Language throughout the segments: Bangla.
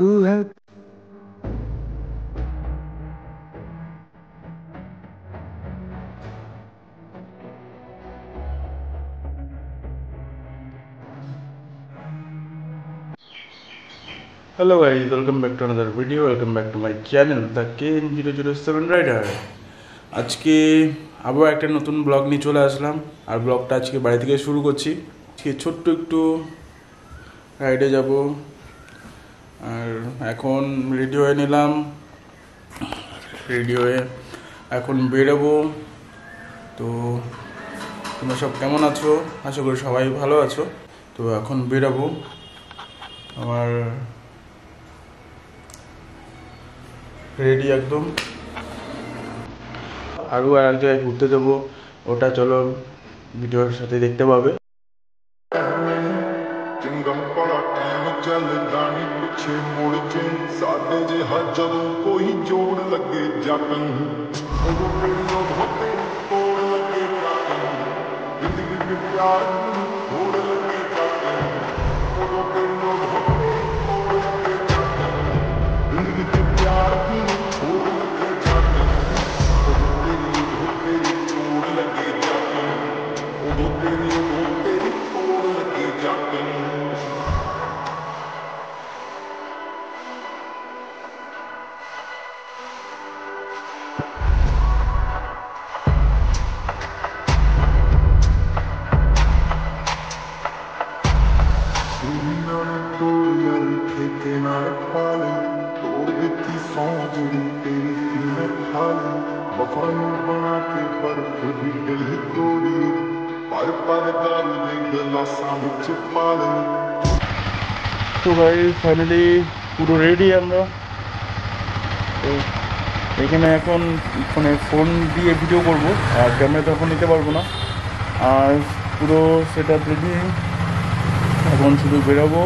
Who have Hello guys, welcome back to another video. Welcome back to my channel, the KN007 Rider. আজকে আবার একটা নতুন ব্লগ নিয়ে চলে আসলাম আর ব্লগটা আজকে বাড়ি থেকে শুরু করছি। আজকে ছোট্ট একটু রাইডে যাব আর এখন রেডি হয়ে নিলাম। রেডি হয়ে এখন বেরোবো। তো তোমরা সব কেমন আছো? আশা করি সবাই ভালো আছো। তো এখন বেরোবো। আমার রেডি একদম। আরও আর এক জায়গায় ঘুরতে দেবো, ওটা চলো ভিডিওর সাথে দেখতে পাবে। ਚੰਗਮ ਪੜਾ ਟਾਈਮ ਚੱਲਦਾ ਨੀ ਪਿੱਛੇ ਮੁੜ ਕੇ ਸਾਡੇ ਜਿਹਾ ਜਦੋਂ ਕੋਈ ਜੋੜ ਲੱਗੇ ਜੱਟ ਨੂੰ ਉਦੋਂ ਮੈਨੂੰ ਧੋਤੇ ਤੋੜ ਲੱਗੇ ਜੱਟ ਨੂੰ ਜ਼ਿੰਦਗੀ ਵਿੱਚ ਪਿਆਰ ਨੂੰ ਤੋੜ ਲੱਗੇ ਜੱਟ ਨੂੰ ਉਦੋਂ ਮੈਨੂੰ ਧੋਤੇ ਤੋੜ ਲੱਗੇ ਜੱਟ ਨੂੰ ਜ਼ਿੰਦਗੀ ਵਿੱਚ ਪਿਆਰ ਨੂੰ ਤੋੜ ਲੱਗੇ ਜੱਟ ਨੂੰ ਉਦੋਂ ਤੇਰੀ ਧੋਤੇ ਤੋੜ ਲੱਗੇ ਜੱਟ ਨੂੰ ਉਦੋਂ ਤੇਰੀ ਧੋਤੇ ਤੋੜ ਲੱਗੇ ਜੱਟ ਨੂੰ তো ভাই ফাইনালি পুরো রেডি আমরা। তো এখানে এখন মানে ফোন দিয়ে ভিডিও করব আর ক্যামেরা তো এখন নিতে পারবো না। আর পুরো সেট আপ রেডি, এখন শুধু বেরোবো।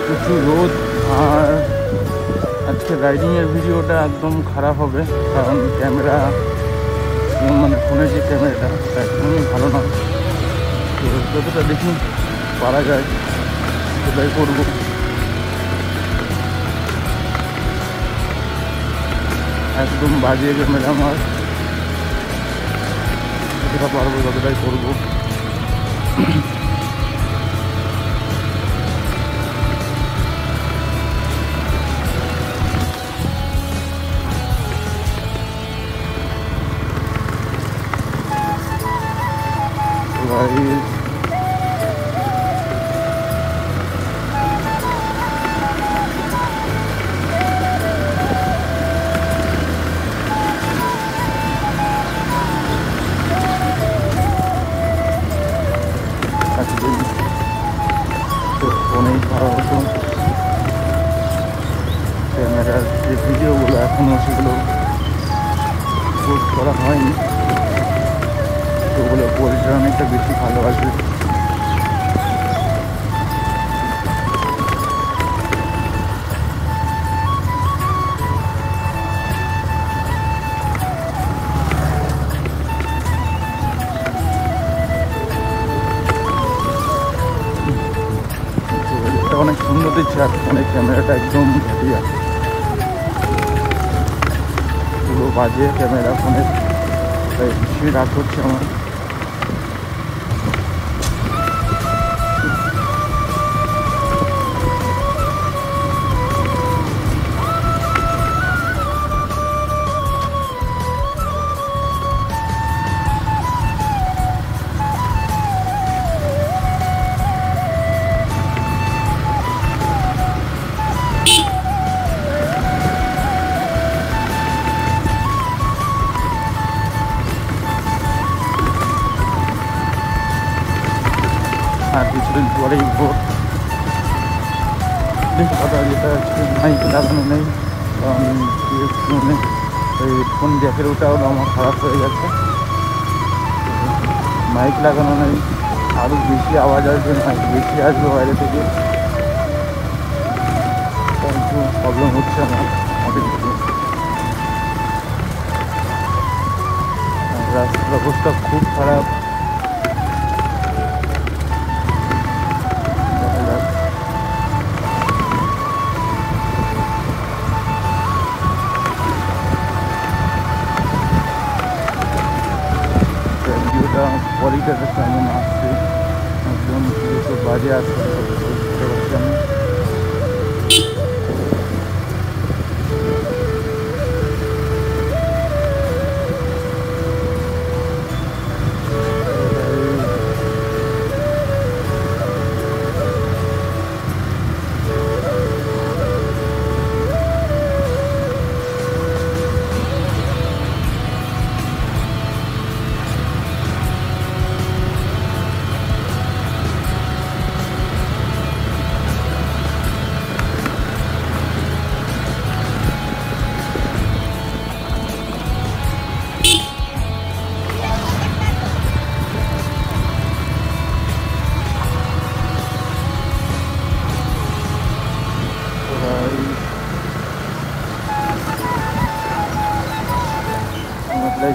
প্রচুর রোদ আর আজকে রাইডিংয়ের ভিডিওটা একদম খারাপ হবে, কারণ ক্যামেরা মানে ফোনের যে ক্যামেরাটা সেটা একদমই ভালো না। তো যতটা দেখি পারা যায় সেটাই করবো। একদম বাজে ক্যামেরা আমার, যতটা পারবো ততটাই করবো। অনেক ভালো হতো, ক্যামেরার যে ভিডিওগুলো এখনও সেগুলো পোস্ট করা হয়নি, ওগুলো কোয়ালিটি অনেকটা বেশি ভালো আসবে। অনেক সুন্দর দিচ্ছে এখন। ফোনের ক্যামেরাটা একদম ঘটিয়া, পুরো বাজে ক্যামেরা ফোনের, তাই বেশি রাগ হচ্ছে আমার। আর কিছুদিন পরেই ভোট, কথা যেটা হচ্ছে মাইক লাগানো নেই, কারণ ওই ফোন জ্যাকের ওটাও আমার খারাপ হয়ে গেছে। মাইক লাগানো নেই, আরও বেশি আওয়াজ আসবে, মাইক বেশি আসবে বাইরে থেকে, একটু প্রবলেম হচ্ছে আমার অনেক কিছু। রাস্তার অবস্থা খুব খারাপ। ভিডিওটা কোয়ালিটিটা কেমন আসছে, একদম সব বাজে আসছে, বুঝতে পারছি আমি।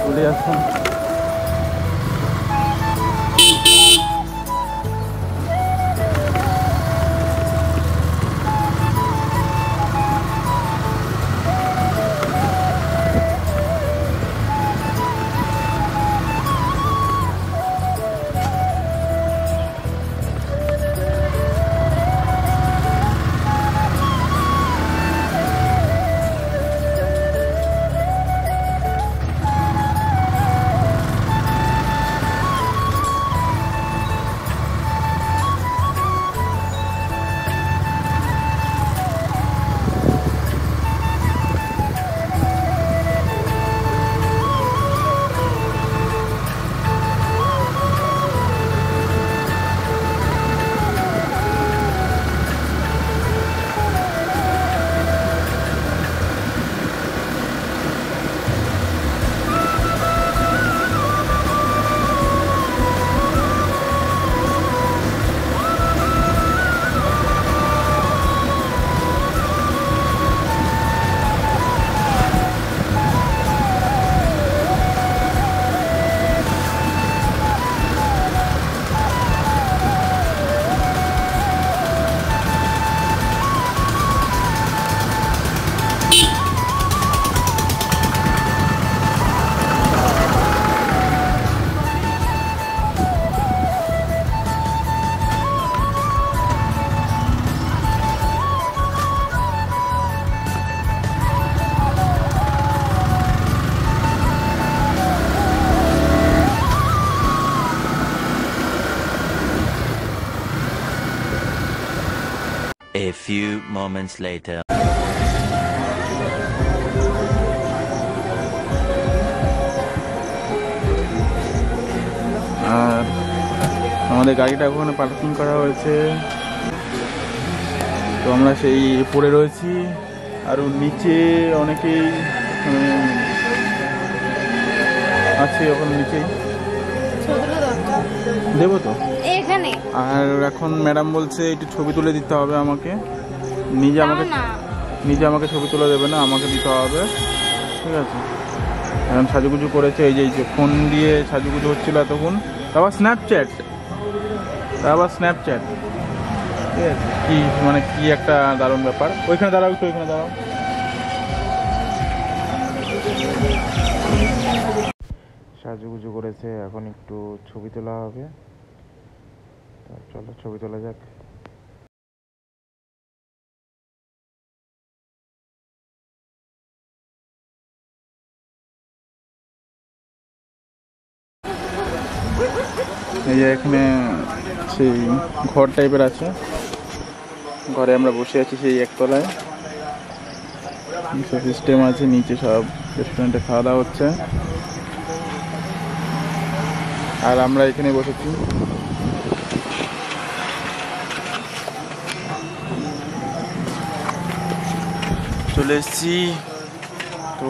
চলে আসুন। A few moments later. আর আমাদের গাড়িটা ওখানে পার্কিং করা হয়েছে, তো আমরা সেই পড়ে রয়েছি। আর নিচে অনেকেই আছে, ওখানে নিচেই দেবো তো এখানে। আর এখন ম্যাডাম বলছে একটু ছবি তুলে দিতে হবে আমাকে, নিজে আমাকে ছবি তুলে দেবে না, আমাকে দিতে হবে, ঠিক আছে। এখন সাজুগুজু করেছে, এই যে ফোন দিয়ে সাজুগুজু হচ্ছিল এতক্ষণ, তারপর স্ন্যাপচ্যাট কি মানে কি একটা দারুণ ব্যাপার। ওইখানে দাঁড়াও, একটু ওইখানে দাঁড়াও। সাজুগুজু করেছে, এখন একটু ছবি তোলা হবে। চলো ছবি তোলা যাক। এই যে এখানে সেই ঘর টাইপের আছে, ঘরে আমরা বসে আছি সেই একতলায়। সিস্টেম আছে, নিচে সব রেস্টুরেন্টে খাওয়া দাওয়া হচ্ছে, আর আমরা এখানে বসেছি। চলে এসেছি, তো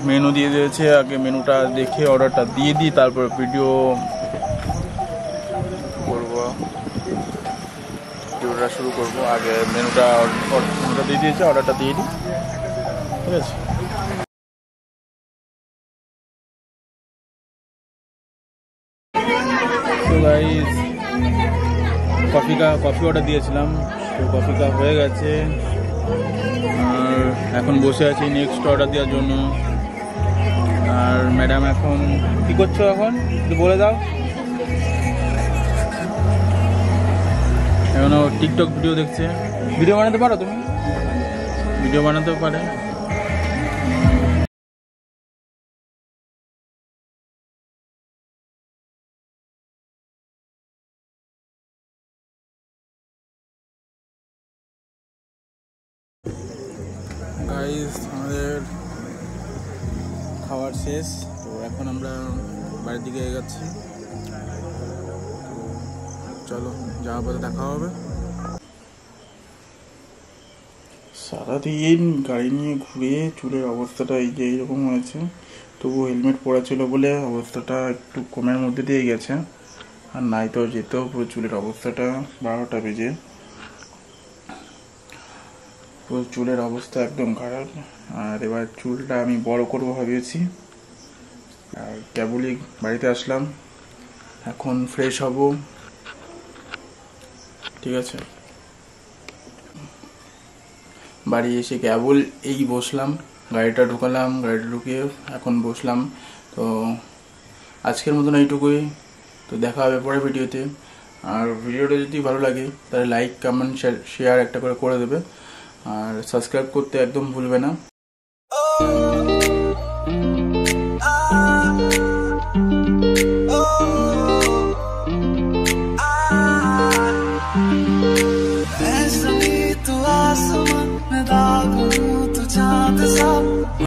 মেনু দিয়ে দিয়েছে। আগে মেনুটা দেখে অর্ডারটা দিয়ে দিই, তারপর ভিডিও করবো, ভিডিওটা শুরু করবো। আগে মেনুটা দিয়ে দিয়েছে, অর্ডারটা দিয়ে দিই, ঠিক আছে। তো গাইস, কফি অর্ডার দিয়েছিলাম, তো কফি কাপ হয়ে গেছে। আর এখন বসে আছি নেক্সট অর্ডার দেওয়ার জন্য। আর ম্যাডাম এখন কি করছো? এখন একটু বলে দাও। এখন টিকটক ভিডিও দেখছে। ভিডিও বানাতে পারো তুমি? ভিডিও বানাতেও পারে। গাইস, আমাদের খাবার শেষ, তো এখন আমরা বাড়ির দিকে এগোচ্ছি। চলো, যাওয়ার পথে দেখা হবে। সারাদিন গাড়ি নিয়ে ঘুরে চুলের অবস্থাটা এই যে এইরকম হয়েছে। তবু হেলমেট পরা ছিল বলে অবস্থাটা একটু কমের মধ্যে দিয়ে গেছে, আর নাই তো যেতেও পুরো চুলের অবস্থাটা 12টা বেজে। পুরো চুলের অবস্থা একদম খারাপ। আর এবার চুলটা আমি বড় করবো ভাবিয়েছি। আর কেবলই বাড়িতে আসলাম, এখন ফ্রেশ হব, ঠিক আছে। বাড়ি এসে কেবল এই বসলাম, গাড়িটা ঢুকালাম, গাড়িটা ঢুকিয়ে এখন বসলাম। তো আজকের মতন এইটুকুই, তো দেখা হবে পরের ভিডিওতে। আর ভিডিওটা যদি ভালো লাগে তাহলে লাইক, কমেন্ট, শেয়ার একটা করে দেবে, আর সাবস্ক্রাইব করতে একদম ভুলবে না। ऐसा भी तू आसमां में दाग हूँ, तू चांद सा।